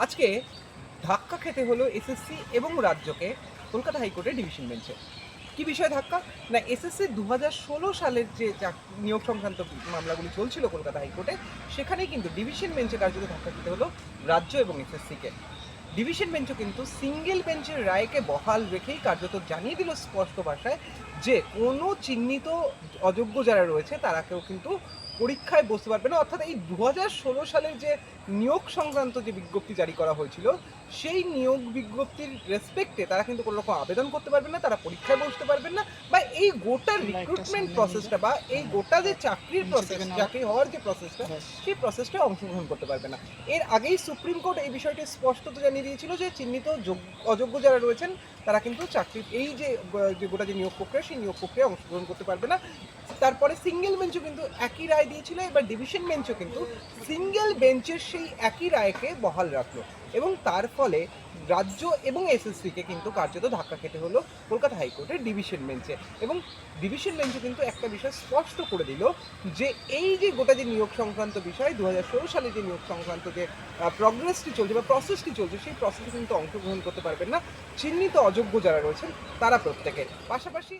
আজকে ধাক্কা খেতে হলো এসএসসি এবং রাজ্যকে কলকাতা হাইকোর্টের ডিভিশন বেঞ্চে। কি বিষয়ে ধাক্কা? না, এসএসসি ২০১৬ সালের যে নিয়োগ সংক্রান্ত মামলাগুলি চলছিল কলকাতা হাইকোর্টে, সেখানেই কিন্তু ডিভিশন বেঞ্চে কার্যত ধাক্কা খেতে হলো রাজ্য এবং এসএসসিকে। ডিভিশন বেঞ্চও কিন্তু সিঙ্গেল বেঞ্চের রায়কে বহাল রেখেই কার্যত জানিয়ে দিল স্পষ্ট ভাষায় যে কোনো চিহ্নিত অযোগ্য যারা রয়েছে তারা কেউ কিন্তু পরীক্ষায় বসতে পারবে না। অর্থাৎ এই ২০১৬ সালের যে নিয়োগ সংক্রান্ত যে বিজ্ঞপ্তি জারি করা হয়েছিল, সেই নিয়োগ বিজ্ঞপ্তির রেসপেক্টে তারা কিন্তু কোনো রকম আবেদন করতে পারবেন না, তারা পরীক্ষায় বসতে পারবেন না, বা এই গোটা রিক্রুটমেন্ট প্রসেসটা বা এই গোটা যে চাকরির প্রসেস, চাকরি হওয়ার যে প্রসেসটা, সেই প্রসেসটা অংশগ্রহণ করতে পারবে না। এর আগেই সুপ্রিম কোর্ট এই বিষয়টি স্পষ্টত জানিয়ে দিয়েছিল যে চিহ্নিত অযোগ্য যারা রয়েছেন তারা কিন্তু চাকরির এই যে গোটা যে নিয়োগ প্রক্রিয়া, সেই নিয়োগ প্রক্রিয়ায় অংশগ্রহণ করতে পারবে না। তারপরে সিঙ্গেল বেঞ্চও কিন্তু একই রায় দিয়েছিল, এবার ডিভিশন বেঞ্চও কিন্তু সিঙ্গেল বেঞ্চের সেই একই রায়কে বহাল রাখলো, এবং তার ফলে রাজ্য এবং এসএসসিকে কিন্তু কার্যত ধাক্কা খেতে হলো কলকাতা হাইকোর্টের ডিভিশন বেঞ্চে। এবং ডিভিশন বেঞ্চও কিন্তু একটা বিষয় স্পষ্ট করে দিল যে এই যে গোটা যে নিয়োগ সংক্রান্ত বিষয়, ২০১৬ সালে যে নিয়োগ সংক্রান্ত যে প্রগ্রেসটি চলছে বা প্রসেসটি চলছে, সেই প্রসেসে কিন্তু অংশগ্রহণ করতে পারবেন না চিহ্নিত অযোগ্য যারা রয়েছেন তারা প্রত্যেকে। পাশাপাশি